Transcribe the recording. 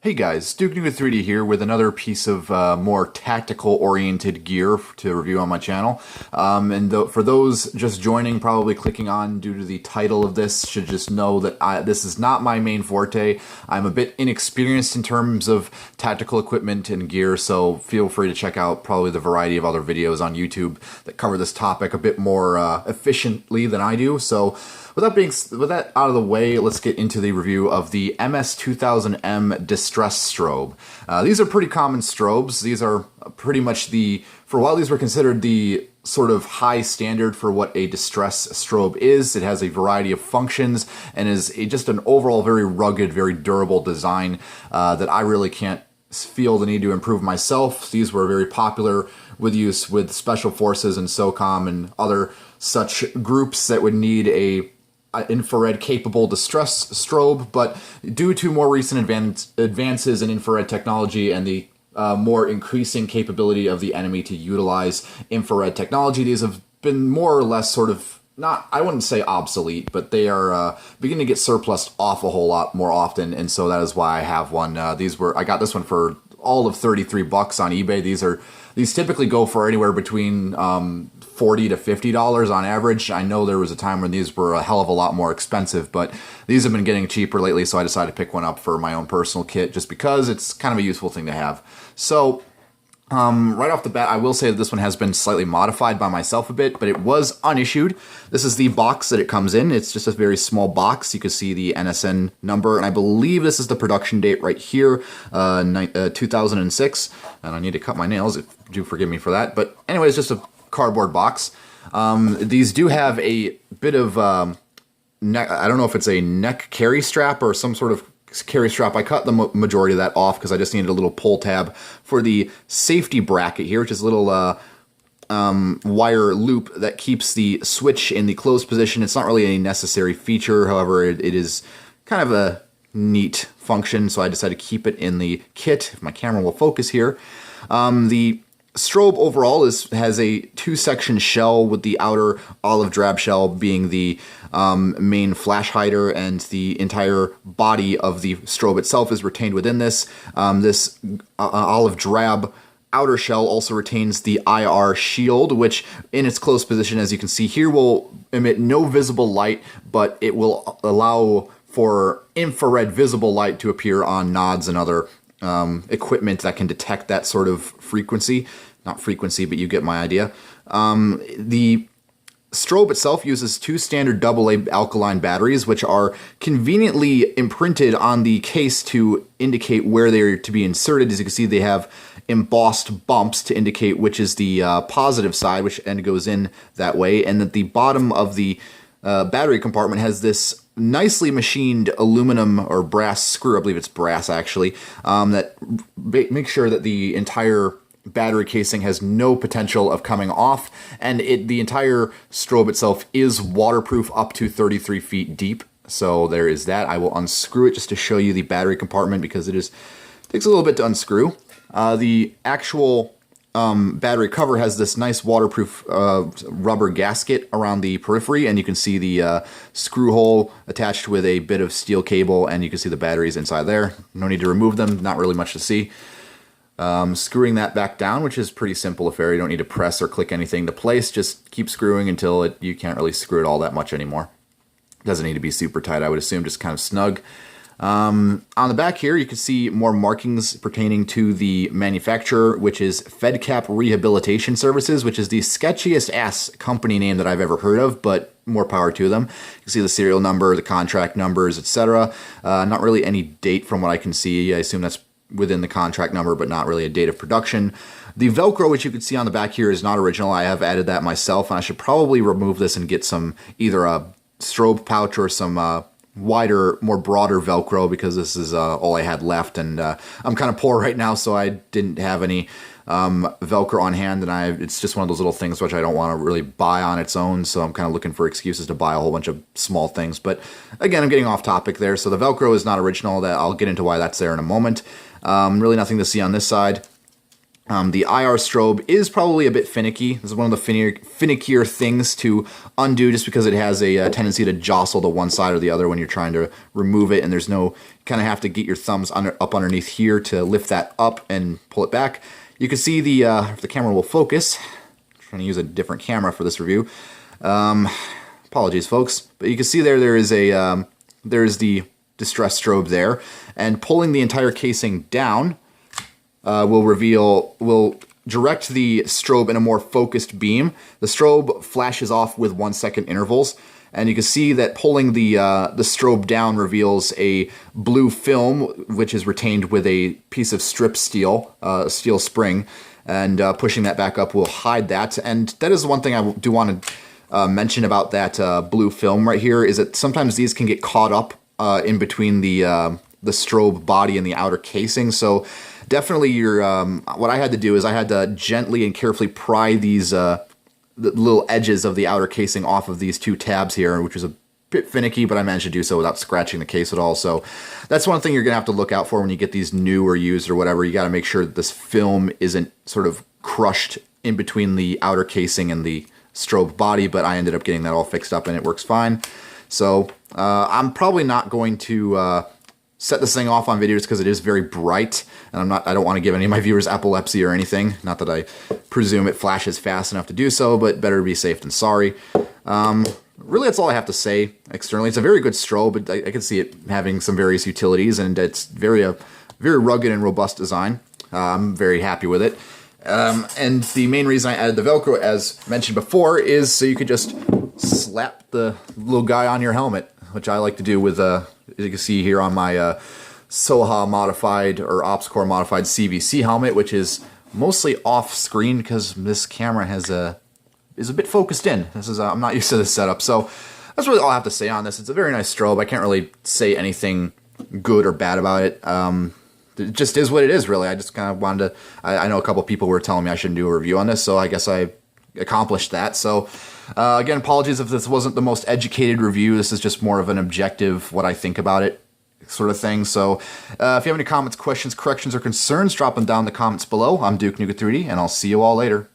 Hey guys, Duke New with 3D here with another piece of more tactical-oriented gear to review on my channel. For those just joining, probably clicking on due to the title of this, should just know that this is not my main forte. I'm a bit inexperienced in terms of tactical equipment and gear, so feel free to check out probably the variety of other videos on YouTube that cover this topic a bit more efficiently than I do. So with that out of the way, let's get into the review of the MS-2000M Distress Strobe. These are pretty common strobes. These are pretty much for a while these were considered the sort of high standard for what a distress strobe is. It has a variety of functions and is just an overall very rugged, very durable design that I really can't feel the need to improve myself. These were very popular with use with special forces and SOCOM and other such groups that would need a infrared capable distress strobe, but due to more recent advances in infrared technology and the more increasing capability of the enemy to utilize infrared technology, these have been more or less sort of I wouldn't say obsolete, but they are beginning to get surplused off a whole lot more often, and so that is why I have one. I got this one for all of $33 on eBay. These typically go for anywhere between $40 to $50 on average. I know there was a time when these were a hell of a lot more expensive, but these have been getting cheaper lately, so I decided to pick one up for my own personal kit just because it's kind of a useful thing to have. So right off the bat, I will say that this one has been slightly modified by myself a bit, but it was unissued. This is the box that it comes in. It's just a very small box. You can see the NSN number, and I believe this is the production date right here, 2006. And I need to cut my nails, if do forgive me for that. But anyways, just a cardboard box. These do have a bit of neck. I don't know if it's a neck carry strap or some sort of carry strap. I cut the majority of that off because I just needed a little pull tab for the safety bracket here, which is a little wire loop that keeps the switch in the closed position. It's not really a necessary feature, however, it is kind of a neat function, so I decided to keep it in the kit. If my camera will focus here. The strobe overall has a two-section shell, with the outer olive drab shell being the main flash hider, and the entire body of the strobe itself is retained within this. This olive drab outer shell also retains the IR shield, which in its closed position, as you can see here, will emit no visible light, but it will allow for infrared visible light to appear on nods and other equipment that can detect that sort of frequency. Not frequency, but you get my idea. The strobe itself uses two standard AA alkaline batteries, which are conveniently imprinted on the case to indicate where they're to be inserted. As you can see, they have embossed bumps to indicate which is the positive side, which end goes in that way, and that the bottom of the battery compartment has this nicely machined aluminum or brass screw, I believe it's brass actually, that makes sure that the entire battery casing has no potential of coming off, and the entire strobe itself is waterproof up to 33 feet deep. So there is that. I will unscrew it just to show you the battery compartment because takes a little bit to unscrew. The actual battery cover has this nice waterproof rubber gasket around the periphery, and you can see the screw hole attached with a bit of steel cable, and you can see the batteries inside there. No need to remove them, not really much to see. Screwing that back down, which is pretty simple affair. You don't need to press or click anything to place. Just keep screwing until you can't really screw it all that much anymore. Doesn't need to be super tight, I would assume, just kind of snug. On the back here, you can see more markings pertaining to the manufacturer, which is FedCap Rehabilitation Services, which is the sketchiest ass company name that I've ever heard of, but more power to them. You can see the serial number, the contract numbers, etc. Not really any date from what I can see. I assume that's within the contract number, but not really a date of production. The Velcro, which you can see on the back here, is not original. I have added that myself, and I should probably remove this and get either a strobe pouch or some wider, more broader Velcro, because this is all I had left, and I'm kind of poor right now, so I didn't have any Velcro on hand, and it's just one of those little things which I don't want to really buy on its own, so I'm kind of looking for excuses to buy a whole bunch of small things. But again, I'm getting off topic there. So the Velcro is not original. I'll get into why that's there in a moment. Really nothing to see on this side. The IR strobe is probably a bit finicky. This is one of the finickier things to undo just because it has a tendency to jostle to one side or the other when you're trying to remove it, and there's no, you kind of have to get your thumbs up underneath here to lift that up and pull it back. You can see the, if the camera will focus, I'm trying to use a different camera for this review. Apologies folks, but you can see there's the distress strobe there, and pulling the entire casing down will direct the strobe in a more focused beam. The strobe flashes off with 1 second intervals, and you can see that pulling the strobe down reveals a blue film, which is retained with a piece of strip steel, steel spring, and pushing that back up will hide that. And that is one thing I do want to mention about that blue film right here, is that sometimes these can get caught up in between the strobe body and the outer casing. So definitely what I had to do is I had to gently and carefully pry these the little edges of the outer casing off of these two tabs here, which was a bit finicky, but I managed to do so without scratching the case at all. So that's one thing you're gonna have to look out for when you get these new or used or whatever. You gotta make sure that this film isn't sort of crushed in between the outer casing and the strobe body, but I ended up getting that all fixed up and it works fine. So I'm probably not going to set this thing off on videos because it is very bright, and I don't want to give any of my viewers epilepsy or anything. Not that I presume it flashes fast enough to do so, but better to be safe than sorry. Really, that's all I have to say externally. It's a very good strobe. I can see it having some various utilities, and it's very rugged and robust design. I'm very happy with it. And the main reason I added the Velcro, as mentioned before, is so you could just slap the little guy on your helmet, which I like to do with, as you can see here on my Soha modified or OpsCore modified CVC helmet, which is mostly off screen because this camera is a bit focused in. I'm not used to this setup, so that's really all I have to say on this. It's a very nice strobe. I can't really say anything good or bad about it. It just is what it is, really. I just kind of wanted to, I know a couple people were telling me I shouldn't do a review on this, so I guess I accomplished that. So again, apologies if this wasn't the most educated review. This is just more of an objective, what I think about it sort of thing. So if you have any comments, questions, corrections, or concerns, drop them down in the comments below. I'm Duke Nuka 3D, and I'll see you all later.